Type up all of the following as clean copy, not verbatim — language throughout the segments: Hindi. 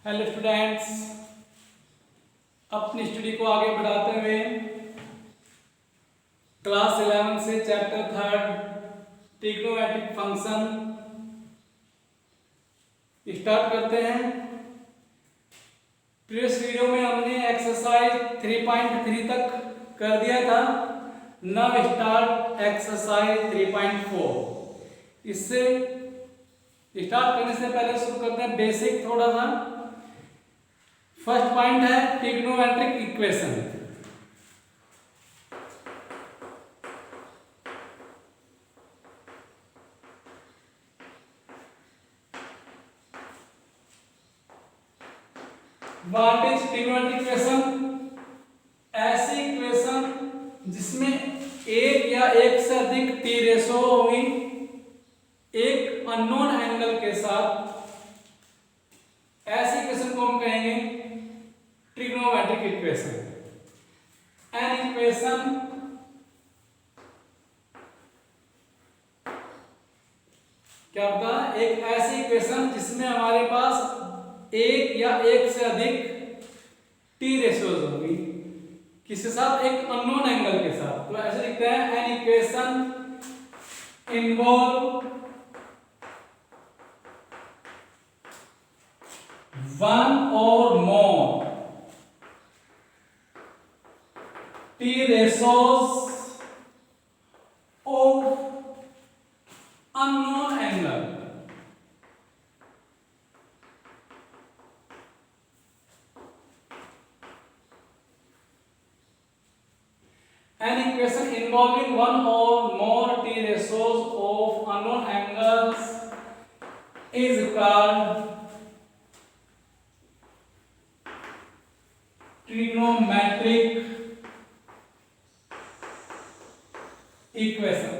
हेलो स्टूडेंट्स, अपनी स्टडी को आगे बढ़ाते हुए क्लास 11 से चैप्टर 3 ट्रिग्नोमेट्रिक फंक्शन स्टार्ट करते हैं। प्रीवियस वीडियो में हमने एक्सरसाइज 3.3 तक कर दिया था। Now start exercise 3.4। इससे स्टार्ट करने से पहले शुरू करते हैं बेसिक थोड़ा सा। फर्स्ट पॉइंट है trigonometric equation. What is trigonometric equation? ऐसी इक्वेशन जिसमें एक या एक से अधिक टी रेशो होगी एक अननोन एंगल के साथ। ऐसी इक्वेशन को हम कहेंगे ट्रिग्नोमेट्रिक इक्वेशन। एन इक्वेशन क्या होता है? एक ऐसी इक्वेशन जिसमें हमारे पास एक या एक से अधिक टी रेशियोज होगी किसके साथ? एक अननोन एंगल के साथ। तो ऐसे लिखते हैं an equation involve one or more T ratios of unknown angle. An equation involving one or more t ratios of unknown angles is called trigonometric equation।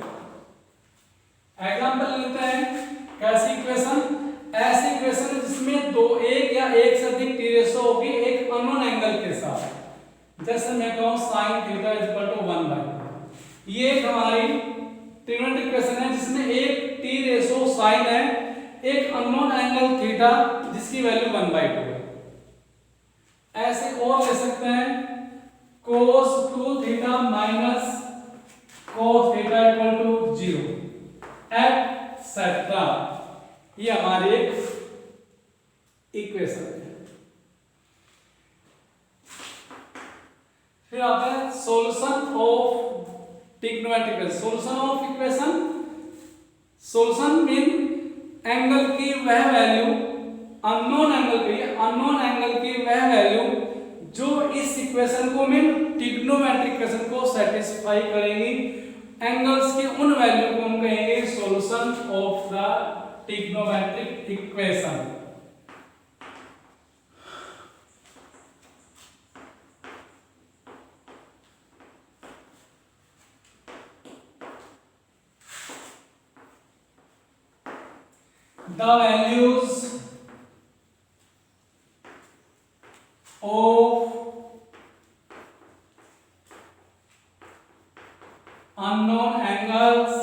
Example लेते हैं। कैसी इक्वेशन? ऐसी इक्वेशन जिसमें एक या एक से अधिक टी रेशो होगी एक अननोन एंगल के साथ। जैसे मैं कहूं sin थीटा इक्वल टू 1/2। ये हमारी ट्रिग्नोमेट्रिक इक्वेशन है जिसमें एक टी रेशो sin है एक अननोन एंगल थीटा जिसकी वैल्यू 1/2 है। ऐसे और ले सकते हैं cos 2 theta minus cos theta equal to 0 etcetera. ये हमारी एक इक्वेशन है। फिर आता है solution of trigonometric equation. Solution of equation, solution mean angle की वह वैल्यू, अननोन एंगल की, अननोन एंगल की वह वैल्यू जो इस इक्वेशन को मीन ट्रिग्नोमेट्रिक इक्वेशन को सेटिस्फाई करेंगी। एंगल्स की उन वैल्यू को हम कहेंगे solution of the trigonometric equation. The values of unknown angles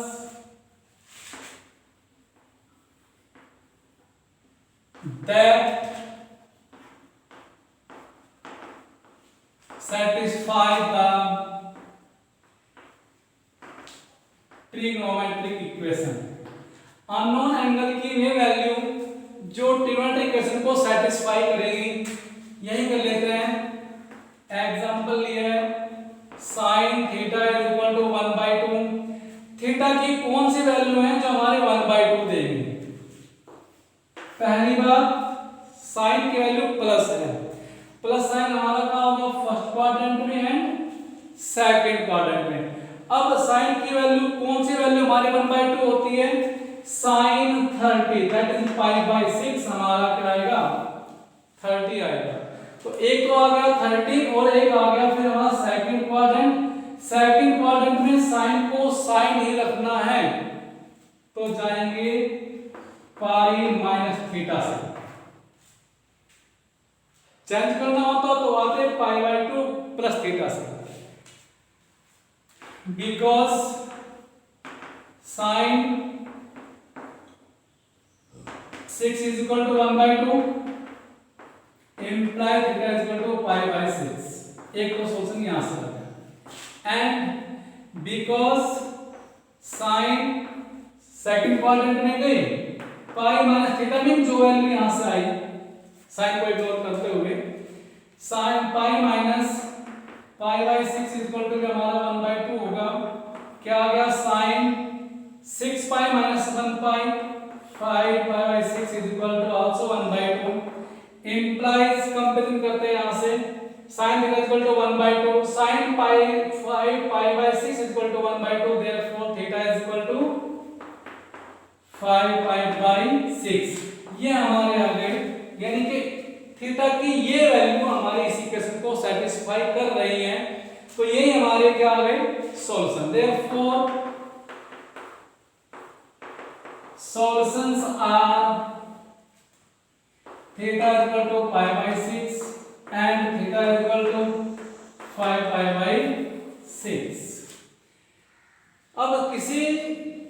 that satisfy the trigonometric equation। Unknown angle की वे वैल्यू जो ट्रिग्नोमेट्रिक इक्वेशन को सेटिस्फाई करेगी। यही कर लेते हैं। एग्जांपल लिए sin theta equal to 1/2। Theta की कौन सी वैल्यू है जो हमारे 1/2 देगी? पहली बात sin की वैल्यू प्लस है। प्लस साइन हमारा क्या होगा? फर्स्ट क्वाड्रेंट में एंड सेकंड क्वाड्रेंट में। अब sin की वैल्यू कौन सी वैल्यू हमारी 1/2 होती है? sin 30 दैट इज 5/6 हमारा क्या आएगा? 30 आएगा। तो एक तो आ गया 30 और एक आ गया फिर हमारा सेकंड क्वाड्रेंट। सेकंड क्वाड्रेंट में साइन को साइन ही रखना है तो जाएंगे पाई माइनस थीटा से। चेंज करना होता तो आते π/2 प्लस थीटा से। Because sine 6 is equal to 1/2 imply theta is equal to pi by 6। एक तो सोल्यूशन यहां से आता है and because sine second quadrant में गई पाई माइनस थीटा मीन जो वैल्यू यहां से आई साइन को इग्नोर करते हुए sine pi minus pi by 6 is equal to हमारा 1/2 होगा। क्या आ गया sine 6 pi minus 1 pi 5 pi by 6 is equal to also 1/2 implies comparison करते हैं यहां से sin theta is equal to 1/2 sin pi 5 pi by 6 is equal to 1/2 therefore theta is equal to 5 pi by 6। ये हमारे आ गए यानी कि थीटा की ये वैल्यू हमारे इस इक्वेशन को सेटिस्फाई कर रही है। तो यही हमारे क्या आ गए solution. Therefore solutions are theta is equal to pi by 6 and theta is equal to 5 pi by 6। अब किसी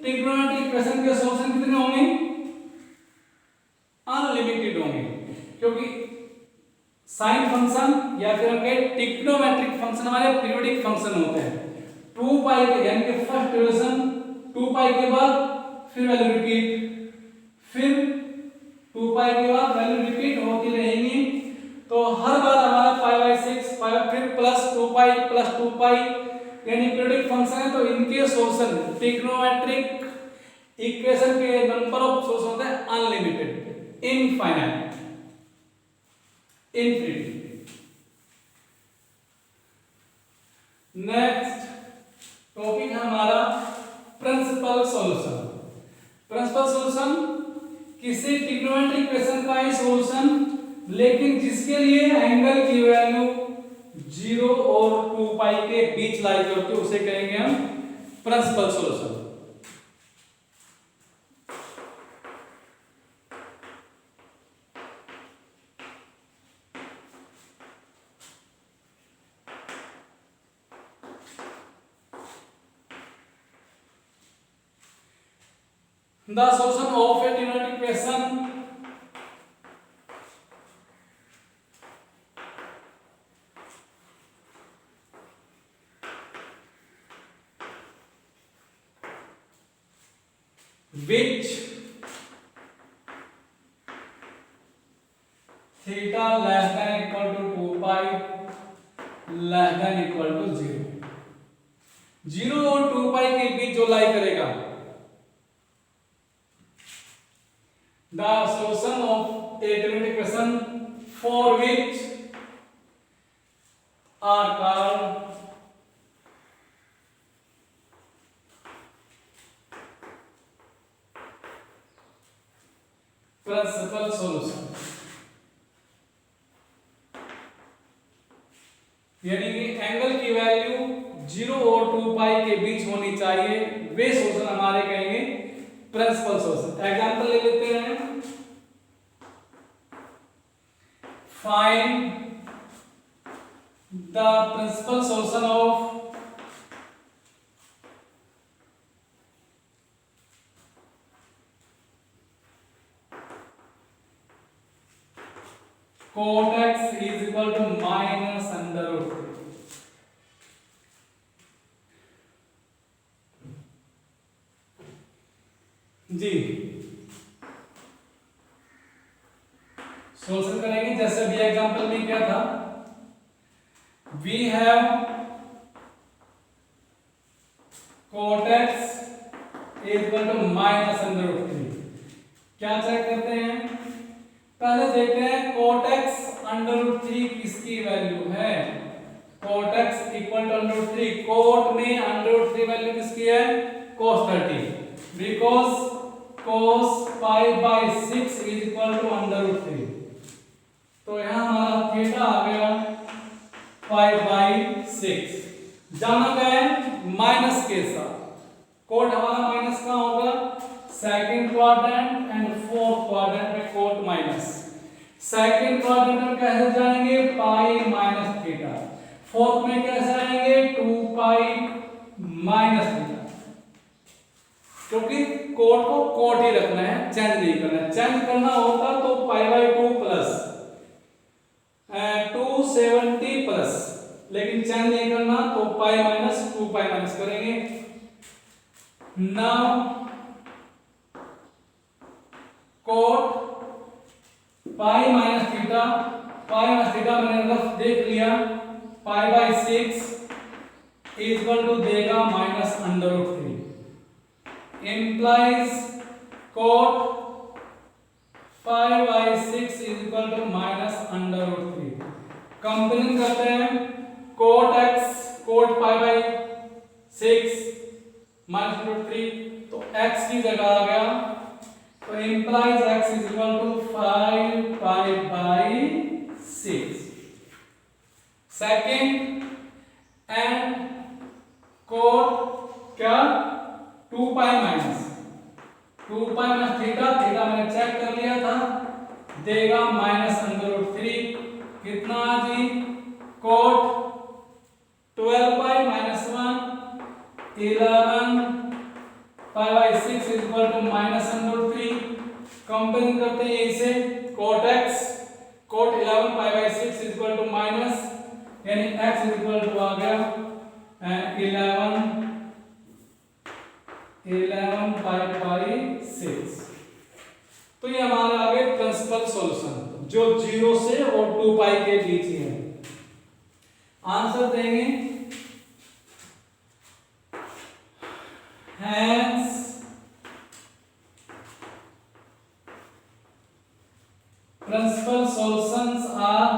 ट्रिग्नोमेट्रिक इक्वेशन के सॉल्यूशन कितने होंगे अनलिमिटेड होंगे क्योंकि साइन फंक्शन या फिर हम कहें ट्रिग्नोमेट्रिक फंक्शन हमारे पीरियोडिक फंक्शन होते हैं। 2 पाई के यानी कि फर्स्ट डिवीजन 2 पाई के बाद फिर वैल्यू रिपीट फिर 2 पाई के बाद वैल्यू रिपीट होती रहेंगी। तो हर बार हमारा पाई बाय 6 पाई फिर प्लस 2 पाई प्लस 2 पाई यानी पीरियोडिक फंक्शन है। तो इनके सॉल्यूशन ट्रिग्नोमेट्रिक इक्वेशन के नंबर ऑफ सॉल्यूशन होते हैं unlimited infinite infinity. Next topic है हमारा प्रिंसिपल सॉल्यूशन। प्रिंसिपल सॉल्यूशन किसी ट्रिग्नोमेट्रिक इक्वेशन का ही सॉल्यूशन लेकिन जिसके लिए एंगल की वैल्यू 0 और 2 पाई के बीच लाई होती है उसे कहेंगे हम principal solution. The solution of a trigonometric equation which theta less than equal to 2 pi less than equal to 0 0 और 2 पाई के बीच जो लाई करेगा the solution of a trigonometric equation for which are called principal solution. यानी कि एंगल की वैल्यू 0 और 2 पाई के बीच होनी चाहिए वे सॉल्यूशन हमारे कहेंगे प्रिंसिपल सॉल्यूशन। एग्जांपल ले लेते हैं find the principal solution of cot x is equal to minus under root 3। जी सॉल्यूशन करेंगे जैसे भी एग्जांपल में क्या था we have cot x is equal to minus under root 3। क्या चेक करते हैं पहले देखते हैं cot x अंडर रूट 3 किसकी वैल्यू है। cot x equal to under root 3 cot में अंडर रूट 3 वैल्यू किसकी है cos 30 because cos pi by 6 is equal to under root 3। तो यहां हमारा थीटा आ गया पाई बाय 6 जाना गया माइनस के साथ cot हमारा माइनस कहां होगा second quadrant and fourth quadrant में cot माइनस। सेकंड क्वाड्रेंट में कैसे जाएंगे पाई माइनस थीटा फोर्थ में कैसे आएंगे 2 पाई माइनस थीटा क्योंकि cot को cot ही रखना है चेंज नहीं करना है। चेंज करना होता तो पाई बाय 2 प्लस लेकिन चेंज नहीं करना, तो पाई माइनस 2 पाई माइनस करेंगे। Now cot pi minus theta, मैंने रफ देख लिया, पाई बाय 6 इक्वल टू देगा minus under root 3, implies cot 5 by 6 equal to minus under root 3। Comparison करते हैं, cot x cot pi by 6 minus root 3, तो x की जगह आ गया, तो implies x is equal to 5 pi by 6। Second and cot क्या 2 पाई माइनस थीटा, मैंने चेक कर लिया था, देगा माइनस अंडर रूट 3, कितना जी, cot 12 pi minus 1 11 pi by 6 is equal to minus under root 3। Compare करते हैं इसे, cot x cot 11 pi by 6 is equal to minus, यानी x इज इक्वल टू आ गया 11 पाई बाय 6। तो ये हमारा आ गया प्रिंसिपल सॉल्यूशन जो 0 से और 2 पाई के बीच ही है। आंसर देंगे, hence principal solutions are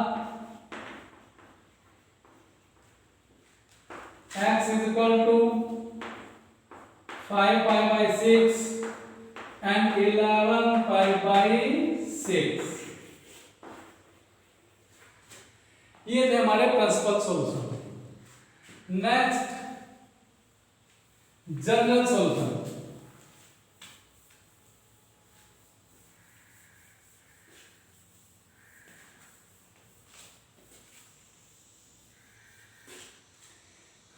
x is equal to 5 pi by 6 and 11 pi by 6। ये थे हमारे principal solution. Next general solution.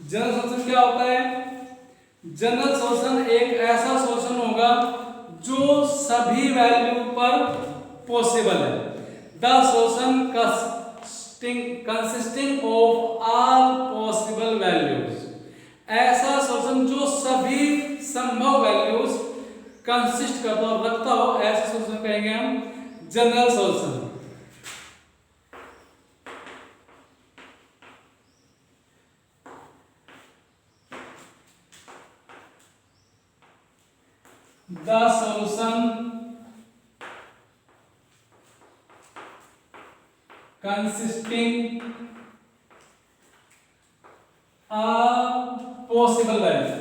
General solution क्या होता है? जनरल सॉल्यूशन एक ऐसा सॉल्यूशन होगा जो सभी वैल्यू पर पॉसिबल है। The solution consisting of all possible values, ऐसा सॉल्यूशन जो सभी संभव वैल्यूज कंसिस्ट करता हो, रखता हो, ऐसा सॉल्यूशन कहेंगे हम general solution. The solution consisting of possible values,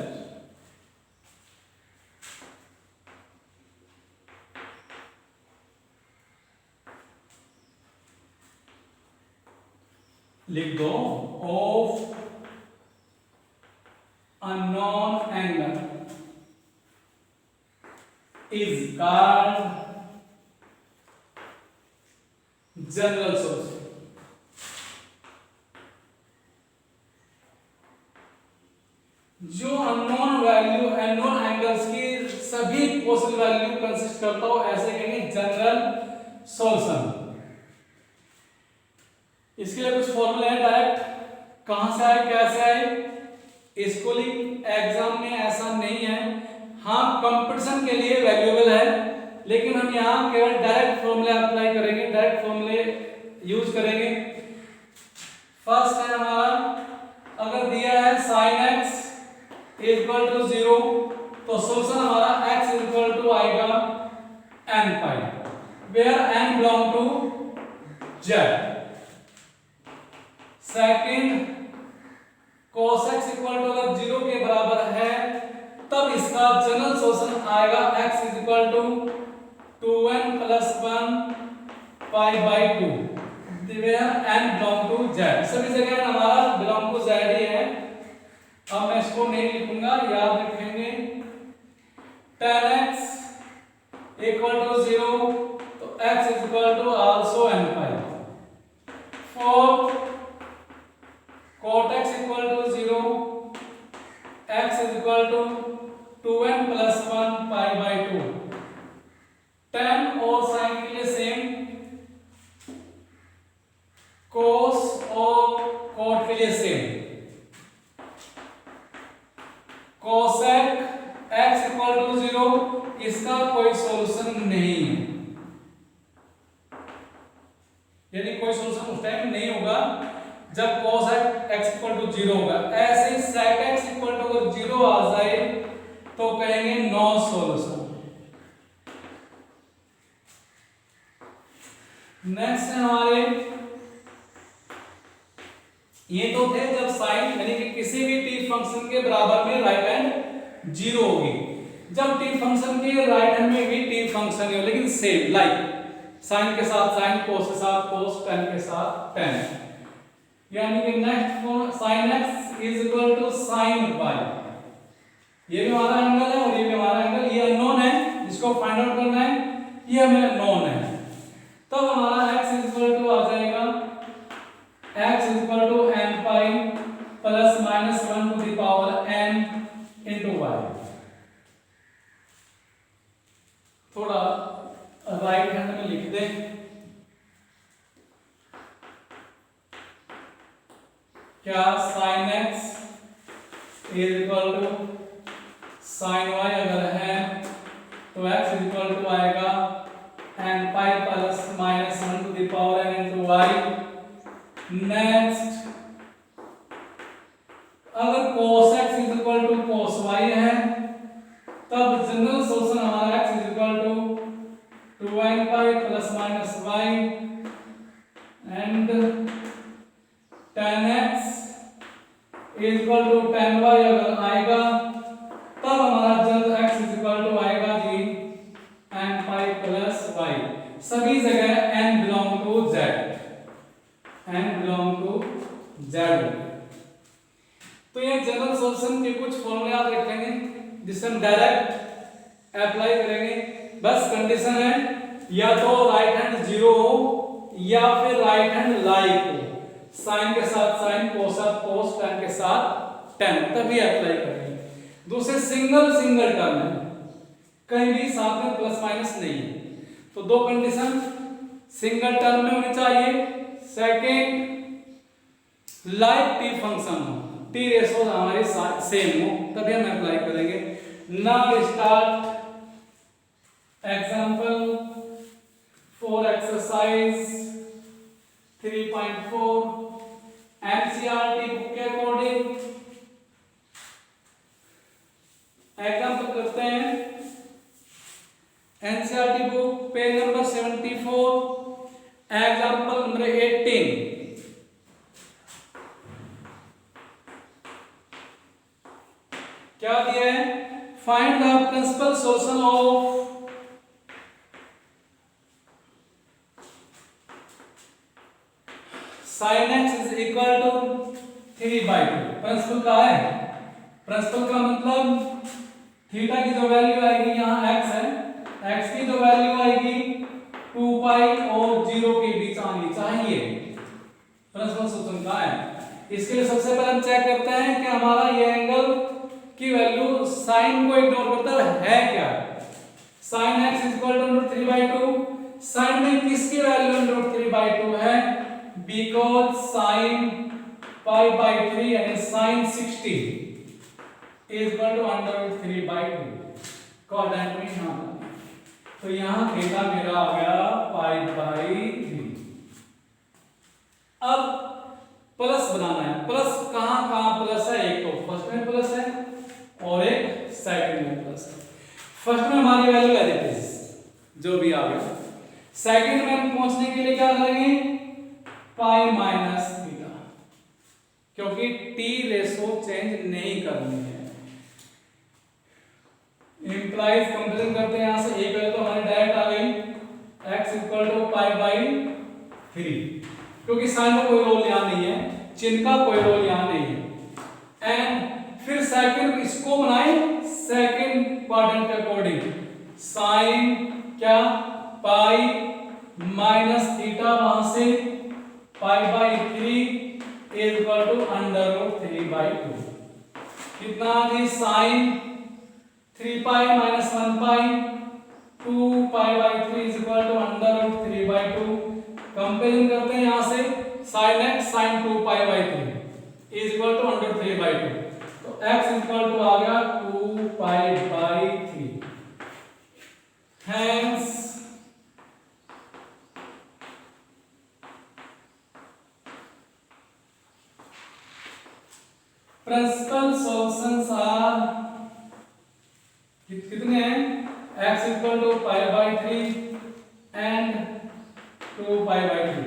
लिख दो, of a known angle is called general solution. जो अननोन वैल्यू अननोन एंगल्स की सभी पॉसिबल वैल्यू कंसिस्ट करता हो, ऐसे कहेंगे जनरल सॉल्यूशन। इसके लिए कुछ फॉर्मूले हैं, डायरेक्ट कहां से आए कैसे आए, स्कूलिंग एग्जाम में ऐसा नहीं है। हाँ, कंपटीशन के लिए वैल्यूएबल है, लेकिन हम यहाँ केवल डायरेक्ट फॉर्मूले अप्लाई करेंगे, डायरेक्ट फॉर्मूले यूज करेंगे। फर्स्ट है हमारा, अगर दिया है sin x इक्वल टू 0, तो सॉल्यूशन हमारा x इक्वल टू आएगा n pi, where n belong to z। Second, cos x equal to अगर 0 के बराबर है, तब इसका जनरल सॉल्यूशन आएगा x is equal to 2n plus 1 pi by 2, where n belong to z। सभी जगह हमारा बिलोंग टू z ही है। अब मैं इसको नहीं लिखूंगा, याद रखेंगे। tan x इक्वल टू 0, तो x is equal to also n pi. Fourth, cot x equal to 0, x is equal to 2n plus 1 pi by 2। tan और sin के लिए सेम, cos और cot के लिए सेम। यानी कोई सोल्यूशन उस टाइम नहीं होगा जब cos x इक्वल टू 0 होगा। ऐसे ही sec x इक्वल टू अगर 0 आ जाए तो कहेंगे नो सोल्यूशन। नेक्स्ट है हमारे, ये तो थे जब साइन यानी कि किसी भी t फंक्शन के बराबर में राइट हैंड 0 होगी। जब t फंक्शन के राइट हैंड में भी t फंक्शन है लेकिन सेम लाइक साइन के साथ साइन, कोस के साथ कोस, tan के साथ tan, यानी कि next form sin x is equal to sin y। ये भी हमारा एंगल है और ये भी हमारा एंगल, ये अननोन है जिसको फाइंड आउट करना है, ये हमें नोन है। तब हमारा x इज इक्वल टू आ जाएगा x is equal to n pi plus minus 1 to the power n into y। थोड़ा राइट हैंड में लिख दें, क्या sin x is equal to sin y अगर है तो x इज इक्वल टू आएगा n pi plus minus 1 to the power n into y। Next अगर cos x is equal to cos y है तब जनरल सोल्यूशन हमारा x is equal to 2n pi plus minus y and tan x is equal to tan y अगर आएगा तब हमारा जल्द x इज इक्वल टू आएगा जी n पाई प्लस y। सभी जगह n belong to z, n belong to z। तो ये जनरल सॉल्यूशन के कुछ फॉर्मूले आप रखेंगे जिसे हम डायरेक्ट अप्लाई करेंगे। बस कंडीशन है या तो राइट हैंड 0 हो या फिर राइट हैंड लाइक हो, साइन के साथ साइन, कोस कोस, tan के साथ tan, तभी अप्लाई करेंगे। दूसरे सिंगल टर्म है, कहीं भी साथ में प्लस माइनस नहीं है, तो दो कंडीशन सिंगल टर्म में होनी चाहिए। सेकंड लाइक टी फंक्शन हो, टी रेशो हमारे सेम हो, तभी हम अप्लाई करेंगे। Now start example for exercise 3.4 NCERT book के अकॉर्डिंग एग्जांपल करते हैं। NCERT book page number 74 example number 18। क्या दिया है? Find the principal solution of sin x is equal to 3/2। Principal क्या है? प्रिंसिपल का मतलब थीटा की जो वैल्यू आएगी यहाँ x है, x की जो वैल्यू आएगी 2 पाई और 0 के बीच आनी चाहिए। प्रिंसिपल सॉल्यूशन क्या है? इसके लिए सबसे पहले हम चेक करते हैं कि हमारा ये एंगल की वैल्यू साइन को इग्नोर करता है क्या। sin x is equal to √3/2। Sign में किसकी वैल्यू √3/2 है? बिकॉज sin π/3 यानी sin 60 is equal to √3/2। Coordinate में यहाँ तो यहाँ थीटा मेरा आ गया π/3। अब प्लस बनाना है। प्लस कहाँ प्लस है? एक तो फर्स्ट में प्लस है और एक सेकंड में प्लस है। फर्स्ट में हमारी वैल्यू एज इट इज जो भी आ गया। सेकंड में हम पहुंचने के लिए क्या करेंगे? पाई माइनस थीटा, क्योंकि टी रेशो चेंज नहीं करनी है। इंप्लाइज कंपेरिजन करते हैं, यहां से एक वैल्यू तो हमारी डायरेक्ट आ गई x इक्वल टू π/3, क्योंकि साइन का कोई रोल यहां नहीं है, चिन्ह का कोई रोल यहां नहीं है। एंड फिर सेकंड इसको बनाए सेकंड क्वाड्रेंट के अकॉर्डिंग। साइन क्या? पाई माइनस थीटा, वहां से π/3 इज इक्वल टू √3/2। कितना जी? Sine 3 pi minus 1 pi 2 π/3 is equal to √3/2। Comparison करते हैं यहां से sin x sin 2 π/3 is equal to √3/2। तो x इज इक्वल टू आ गया 2 π/3। हेंस प्रिंसिपल सॉल्यूशंस आर कितने हैं? x equal to pi by 3 and 2 pi by 3।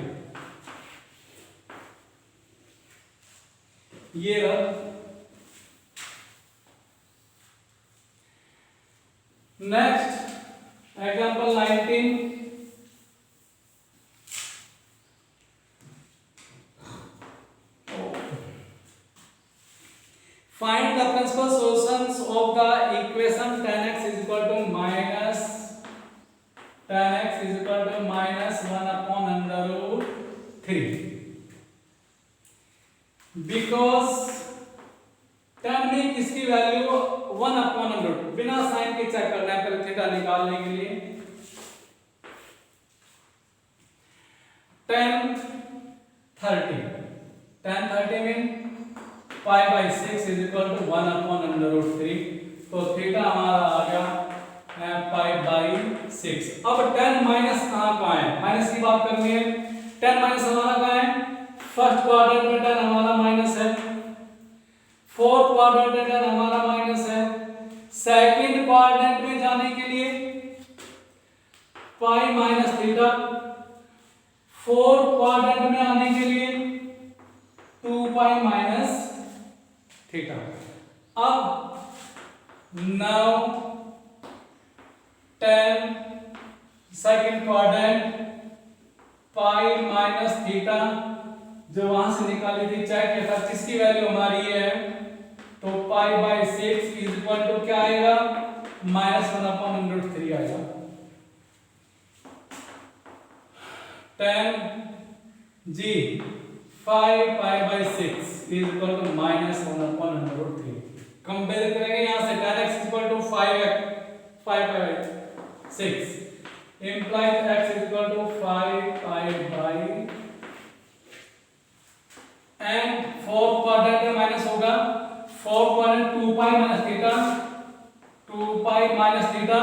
ये रहा। Next example 19। Find the principal solutions of the equation tan x is equal to minus 1 upon under root 3 because tan में किसकी वैल्यू 1 upon under root, बिना साइन के चेक करना है पहले थीटा निकालने के लिए। tan 30 में pi by 6 is equal to 1 upon under root 3, तो थीटा हमारा आ गया पाई बाई 6। अब tan माइनस कहाँ है? माइनस की बात करनी है। tan माइनस हमारा कहाँ है? फर्स्ट क्वाड्रेंट में tan हमारा माइनस है, फोर्थ क्वाड्रेंट में tan हमारा माइनस है, सेकंड क्वाड्रेंट में जाने के लिए पाई माइनस थीटा, फोर्थ क्वाड्रेंट में आने के लिए 2 पाई माइनस थीटा। अब नाउ tan सेकंड क्वाड्रेंट पाई माइनस थीटा जो वहां से निकाली थी, चेक किया था किसकी वैल्यू हमारी है, तो pi by 6 is equal to क्या आएगा? -1 अपॉन अंडर रूट 3 आएगा। tan g 5 pi by 6 is equal to -1 upon under root 3। Compare करेंगे यहां से tan x is equal to 5 pi by 6 implies x is equal to 5 pi by and fourth quadrant में माइनस होगा, fourth quadrant 2 pi minus theta, 2 pi minus theta,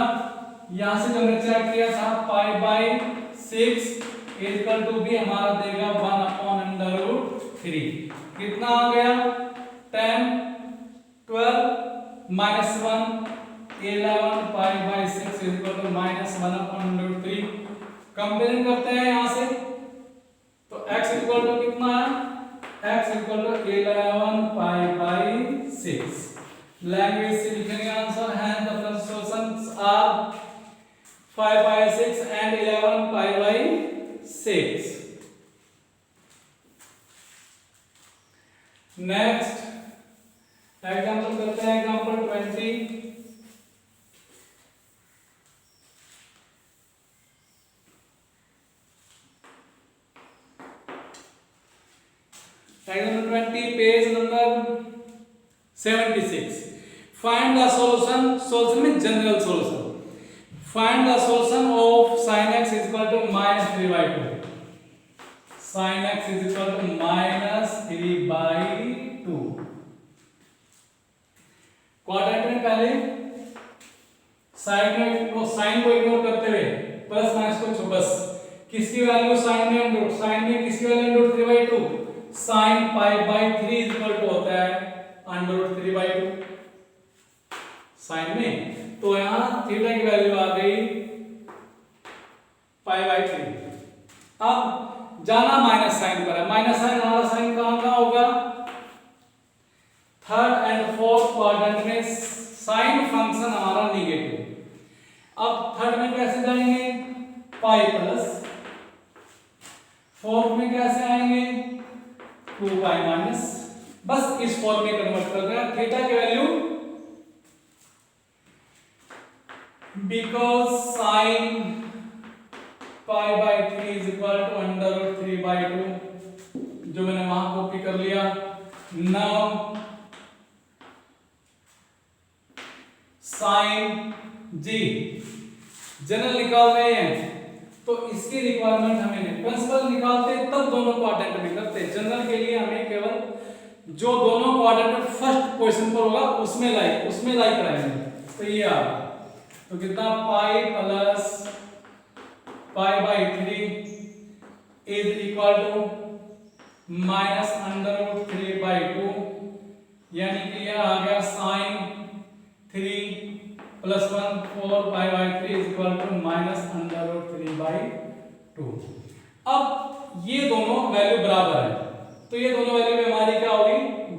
यहां से हमने चेक किया था pi by 6 is equal to भी हमारा देगा 1 अपॉन अंडर रूट 3। कितना आ गया? 10 12 minus 1 11 pi by 6 is equal to -1 upon under root 3। Compare करते हैं यहां से, तो x इक्वल टू कितना है? x equal to 11 pi by 6। Language से लिखेंगे आंसर है the solutions are 5 by 6 and 11 pi by 6। Next example करते हैं, example 20। Example 20 page number 76। Find the solution, solution में general solution. Find the solution of sin x is equal to -3/2। sin x is equal to -3/2। Quadrant में पहले साइन में वो साइन को इग्नोर करते हुए प्लस माइनस को छो, बस किसकी वैल्यू साइन में किसकी value √3/2, sine pi by 3 is equal to होता है √3/2 साइन में, तो यहां थीटा की वैल्यू आ गई पाई बाई 3। अब जाना माइनस साइन पर है, माइनस साइन हमारा साइन कहां होगा? थर्ड एंड फोर्थ क्वाड्रेंट में साइन फंक्शन हमारा नेगेटिव। अब थर्ड में कैसे जाएंगे? पाई प्लस, फोर्थ में कैसे आएंगे? 2 पाई माइनस, बस इस फॉर्म में कन्वर्ट कर देना। थीटा की value because sine pi by 3 is equal to √3/2 जो मैंने वहां कॉपी कर लिया। नाउ साइन जी जनरल निकाल रहे हैं, तो इसकी रिक्वायरमेंट हमें प्रिंसिपल निकालते तब दोनों क्वाड्रेंट में करते। जनरल के लिए हमें केवल जो दोनों क्वाड्रेंट फर्स्ट पोजीशन पर होगा उसमें लाइक कराएंगे। तो ये आ तो कितना pi plus pi by 3 is equal to -√3/2 यानी कि यह आ गया sine 3 plus 1 4 pi by 3 is equal to minus under root 3 by 2। अब ये दोनों वैल्यू बराबर है, तो ये दोनों वैल्यू में हमारी क्या होगी,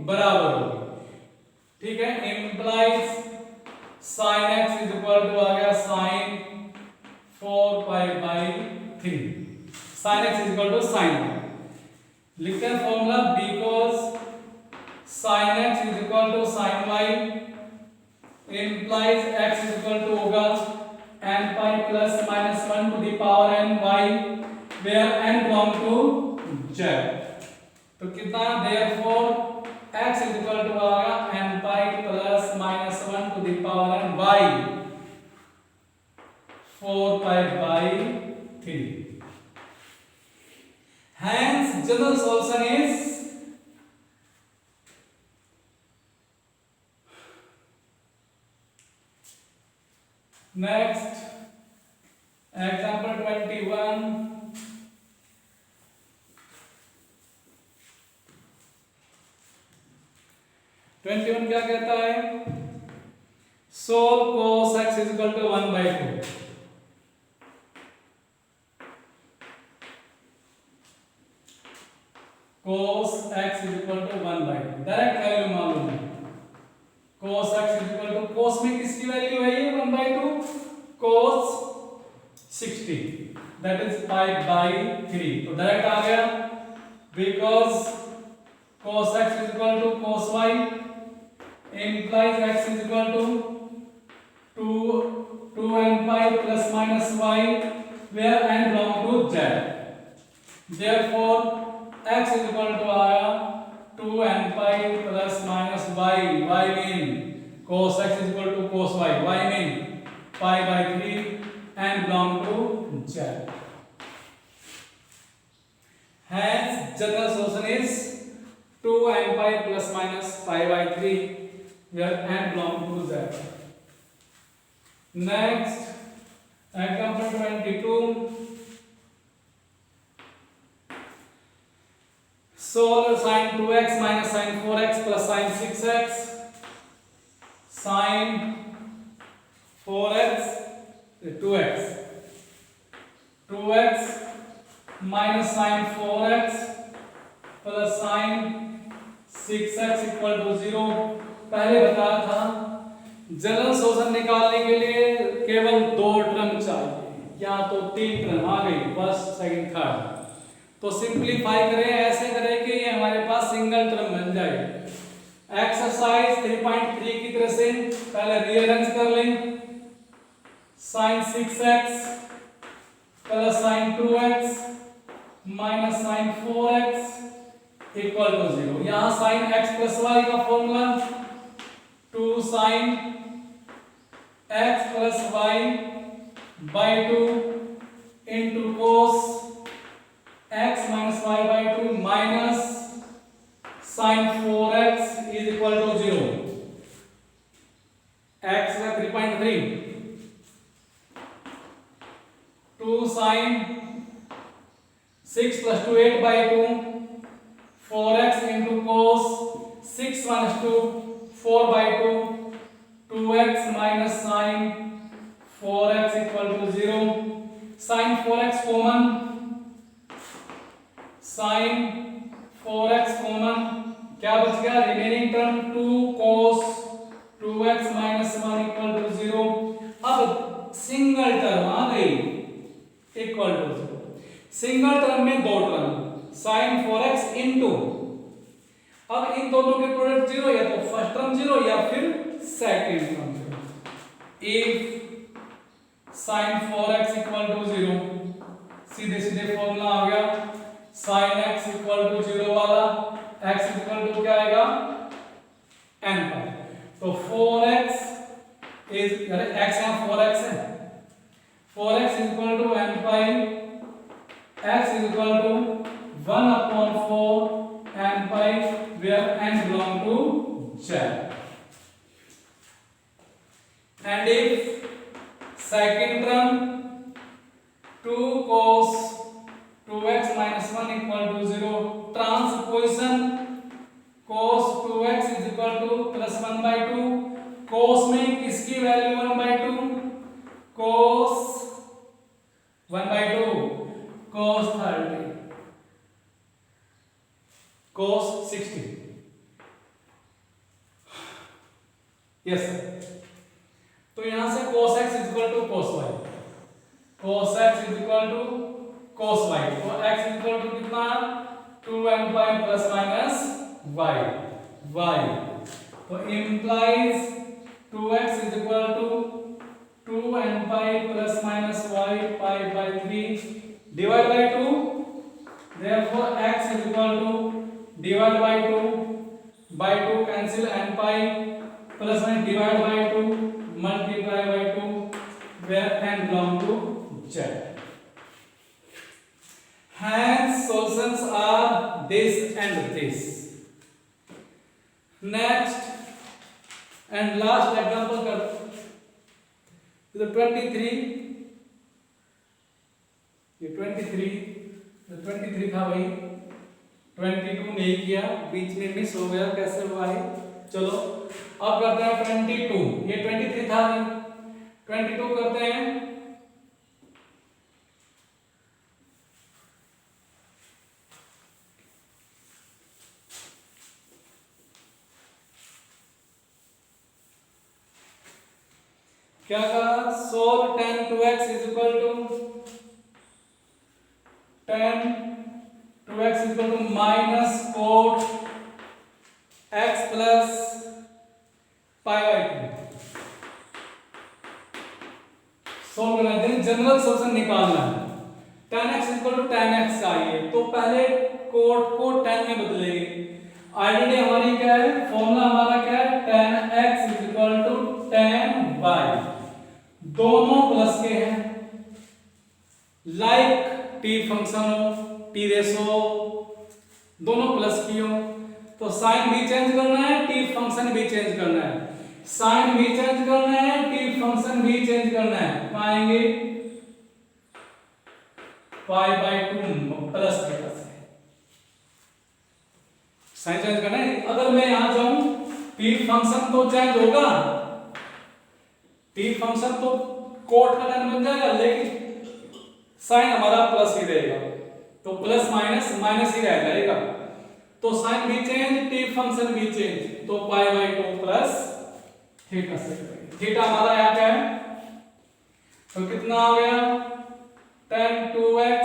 बराबर होगी। ठीक है, implies sine x is equal to आ गया sine 4 pi by 3, sine x is equal to sine, लिखते हैं formula because sine x is equal to sine y implies x is equal to होगा n pi plus minus 1 to the power n y where n belong to z। तो कितना, therefore x is equal to आएगा n pi plus minus 1 to the power n y 4 pi by 3। Hence general solution is next example 21। 21 क्या कहता है, solve cos x is equal to 1/2। cos x is equal to 1/2, direct value मालूम है। cos x is equal to, cos में किसकी वैल्यू है ये 1/2, cos 60 that is pi by 3, तो डायरेक्ट आ गया because cos x is equal to cos y implies x is equal to 2n pi plus minus y where n belong to z, therefore x is equal to आया 2n pi plus minus y, y mean cos x is equal to cos y, y mean pi by 3 and belong to z। Hence general solution is 2n pi plus minus pi by 3 where n belong to z। Next example 22। solve sin 2x minus sin 4x plus sin 6x, sin 4x 2x, 2x minus sin 4x plus sin 6x equal to 0। पहले बताया था जनरल सॉल्यूशन निकालने के लिए केवल 2 टर्म चाहिए, या तो 3 टर्म आ गई, फर्स्ट सेकंड थर्ड, तो सिंपलीफाई करें, ऐसे करें कि ये हमारे पास सिंगल टर्म बन जाए। एक्सरसाइज 3.3 की तरह से पहले रीअरेंज कर लें, sin 6x plus sin 2x minus sin 4x equal to 0। यहाँ sin x प्लस y का formula 2 sin x plus y by 2 into cos x minus y by 2 minus sin 4x is equal to 0। x का 3.3 2 sin 6 plus 2 8 by 2 4x into cos 6 minus 2 4 by 2 2x minus sin 4x equal to 0। sin 4x common, sin 4x common, क्या बच गया, remaining term 2 cos 2x minus 1 equal to 0। अब सिंगल टर्म आ गई इक्वल टू 0। सिंगल टर्म में 2 टर्म sin 4x इनटू, अब इन दोनों के प्रोडक्ट 0, या तो फर्स्ट टर्म 0 या फिर second term 0। If sin 4x equal to 0, सीधे सीधे फॉर्मूला आ गया sin x इक्वल टू 0 वाला, x इक्वल टू क्या आएगा n पाई, तो 4x इज, अरे x यहाँ 4x है, 4x equal to n pi, x equal to 1/4 n pi where n belong to z। and if second term 2 cos 2x minus 1 equal to 0, transposition cos 2x is equal to cos 30 cos 60 yes sir. तो यहां से cos x is equal to cos y, cos x is equal to cos y, तो x इज इक्वल टू कितना 2n pi plus minus y y, तो implies 2x is equal to 2n pi plus minus y pi by 3 divided by 2, therefore x is equal to divided by 2 cancel n pi plus minus divided by 2 multiply by 2 where n belong to z. Hence solutions are this and this. Next and last example कर तो 23, ये 23 था भाई, 22 नहीं किया, बीच में मिस हो गया, कैसे हुआ है? चलो अब करते हैं 22, ये 23 था जी, 22 करते हैं। क्या कहा? Solve tan 2x is equal to tan 2x is equal to minus cot x plus pi by 3। Solve करना है, जनरल सोल्यूशन निकालना है। tan x is equal to tan x चाहिए, तो पहले cot को tan में बदलेंगे। आइडेंटिटी हमारी क्या है? फॉर्मूला हमारा क्या है? tan x is equal to tan y, दोनों प्लस के हैं, लाइक टी फंक्शन हो, टी रेशो दोनों प्लस की हो, तो साइन भी चेंज करना है, टी फंक्शन भी चेंज करना है, साइन भी चेंज करना है, टी फंक्शन भी चेंज करना है। पाएंगे पाई बाई 2 प्लस थीटा से साइन चेंज करना है। अगर मैं यहां जाऊं, टी फंक्शन तो चेंज होगा, टी फंक्शन तो कोट का tan बन जाएगा, लेकिन साइन हमारा प्लस ही रहेगा, तो प्लस माइनस माइनस ही रह जाएगा, तो साइन भी चेंज, टी फंक्शन भी चेंज, तो पाई बाई 2 प्लस थीटा से करेंगे। थीटा हमारा यहाँ क्या है? तो कितना आ गया? tan 2x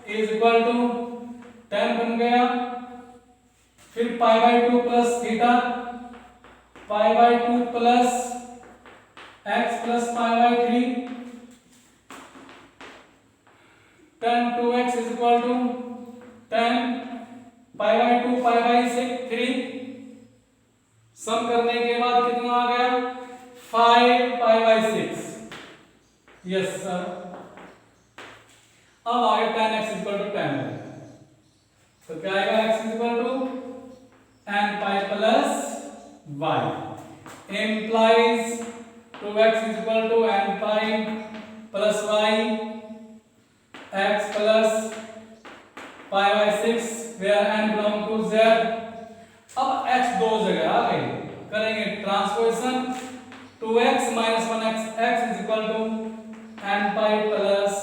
is equal to 10 बन गया, फिर pi by 2 plus theta, pi by 2 plus x plus pi by 3, tan 2x is equal to 10 pi by 2 pi by 3, sum करने के बाद कितना आ गया? 5 पाई बाई 6। यस सर, अब आ गया tan x is equal to 10, तो क्या आएगा? x is equal to n pi plus y, implies 2x is equal to n pi plus y, x plus pi by 6 where n belong to z। अब x दो जगह आ गई, करेंगे transposition, 2x minus 1x, x is equal to n pi plus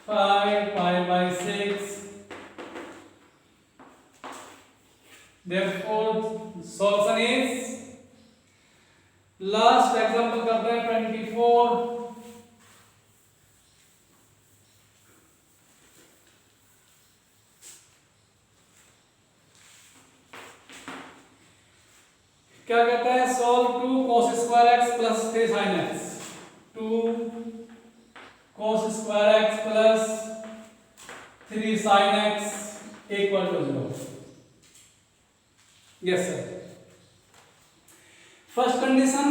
5 pi by 6, therefore solution is, last example करते हैं 24, क्या कहता है? Solve 2 cos square x plus 3 sin x, 2 cos square x plus 3 sin x equal to 0। Yes sir. First condition,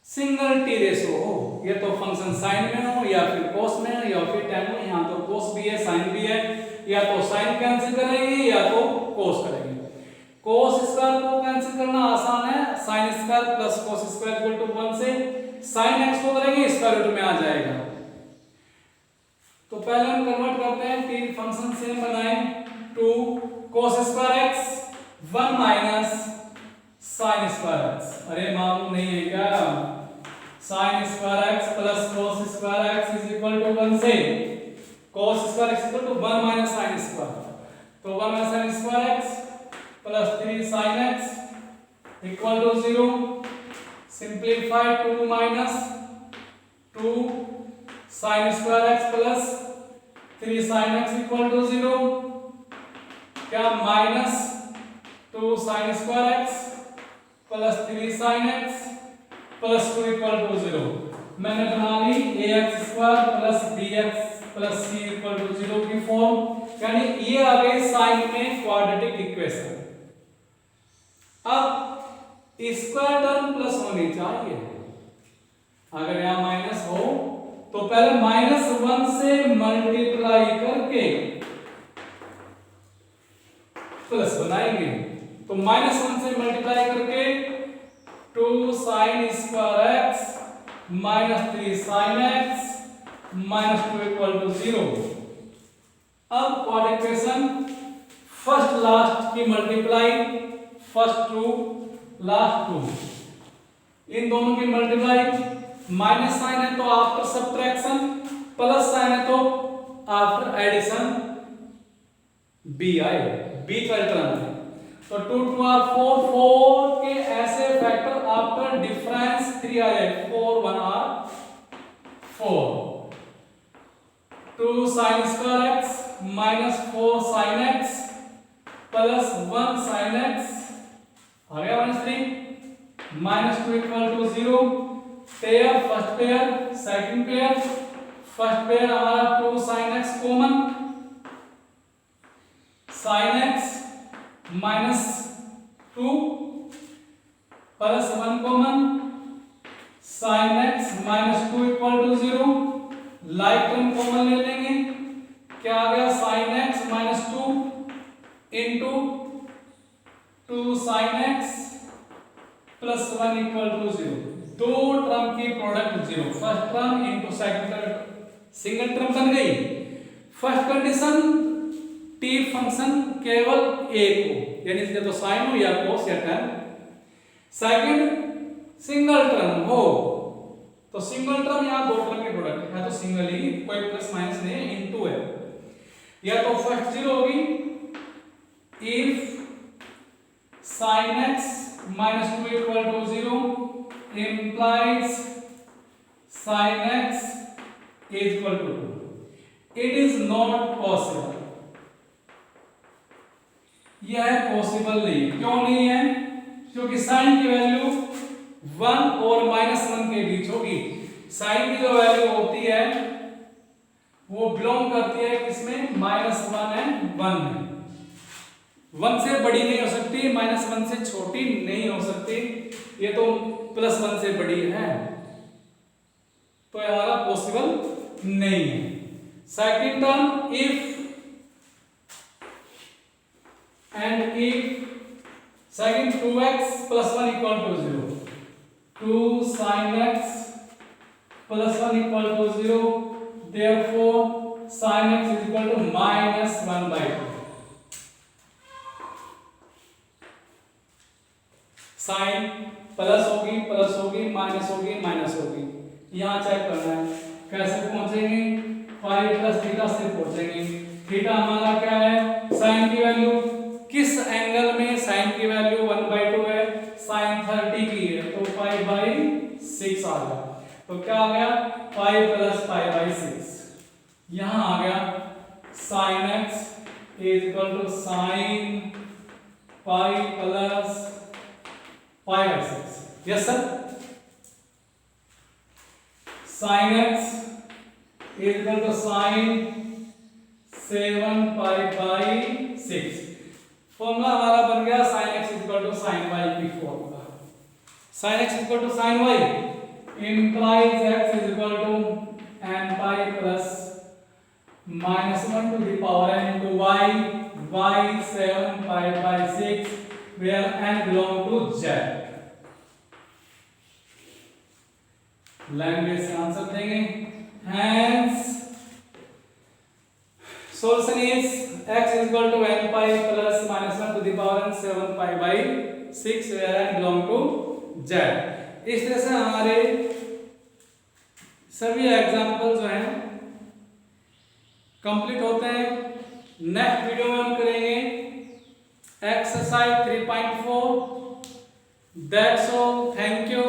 single T ratio हो, ये तो फंक्शन साइन में हो या फिर कोस में हो या फिर tan में, यहाँ तो कोस भी है साइन भी है, या तो साइन कैंसिल करेंगे या तो कोस करेंगे। कोस स्क्वायर को कैंसिल करना आसान है, sine square plus cos square equal to 1 से साइन x को करेंगे स्क्वायर रूट में आ जाएगा। तो पहले हम कन्वर्ट करते हैं, टी फंक्शन सेम बनाएं, 2 cos square x 1 minus sine square x, अरे मालूम नहीं है क्या? Sine square x plus cos square x is equal to 1 1 से cos square x equal to 1 minus sin square, तो 1 minus sin square x plus 3 sin x equal to 0। Simplify 2 minus 2 sin square x plus 3 sin x equal to 0, क्या minus 2 sin square x plus 3 sin x plus 2 equal to 0। मैंने बना ली ax square plus bx plus c equal to 0 की फॉर्म, यानी ये आ गई साइन में क्वाड्रेटिक इक्वेशन। अब स्क्वायर टर्म प्लस होनी चाहिए, अगर यहां माइनस हो तो पहले -1 से मल्टीप्लाई करके प्लस बनाएंगे, तो -1 से मल्टीप्लाई करके 2 sin square x minus 3 sin x minus 2 equal to 0। अब क्वाड्रेटिक इक्वेशन फर्स्ट लास्ट की मल्टीप्लाई, फर्स्ट 2 लास्ट 2, इन दोनों की मल्टीप्लाई, माइनस साइन है तो आफ्टर सब्ट्रैक्शन, प्लस साइन है तो आफ्टर एडिशन, बी आए, बी का टर्म है, तो 2 2 आर 4, 4 के ऐसे फैक्टर आफ्टर डिफरेंस 3 आ जाए, 4 1 आर 4, 2 sin square x minus 4 sin x plus 1 sin x आ गया -3 minus 2 equal to 0। Pair first pair second pair, first pair हमारा 2 sin x common, sin x minus 2 plus 1 common, sin x minus 2 equal to 0। Like term common ले लेंगे, क्या आ गया sin x minus 2 into 2 sin x plus 1 equal to 0। दो टर्म की product 0, first term into second term, single term बन गई। फर्स्ट कंडीशन t फंक्शन केवल एक हो, यानी या तो साइन हो या कोस या टैन। सेकंड सिंगल टर्म हो, तो सिंगल टर्म या दो टर्म की प्रोडक्ट है तो सिंगल ही, कोई प्लस माइनस नहीं है, इनटू है, या तो फर्स्ट 0 होगी if sin x minus 2 equal to 0 implies sin x is equal to 2. It is not possible, यह पॉसिबल नहीं। क्यों नहीं है? क्योंकि साइन की वैल्यू 1 और -1 के बीच होगी। साइन की जो वैल्यू होती है वो बिलोंग करती है किसमें? -1 एंड 1 में। 1 से बड़ी नहीं हो सकती, -1 से छोटी नहीं हो सकती, ये तो +1 से बड़ी है, तो हमारा पॉसिबल नहीं है। Second term if and if second 2x + 1 = 0, 2 sin x + 1 = 0, therefore sin x is equal to -1/2। Sign plus होगी माइनस होगी, यहाँ चेक करना है कैसे पहुंचेंगे, 5 + थीटा से पहुंचेंगे। थीटा हमारा क्या है? साइन की वैल्यू किस एंगल में साइन की वैल्यू 1/2 है, साइन 30 की है, तो 5/6 आ गया। तो क्या आ गया? 5 + 5/6। यहाँ आ गया sin x = sin pi + 5/6। Yes sir, sin x = sin 7π/6। Formula हमारा बन गया sin x = sin y की formula. sin x = sin y implies x = nπ + -1 to the power n into y 7π/6 where n belong to z। Language से आंसर देंगे। Hence solution is x = nπ + -1 to the power n 7π/6 where n belong to z। इस तरह से हमारे सभी एग्जाम्पल जो हैं कंप्लीट होते हैं। नेक्स्ट वीडियो में हम करेंगे exercise 3.4। That's all, thank you.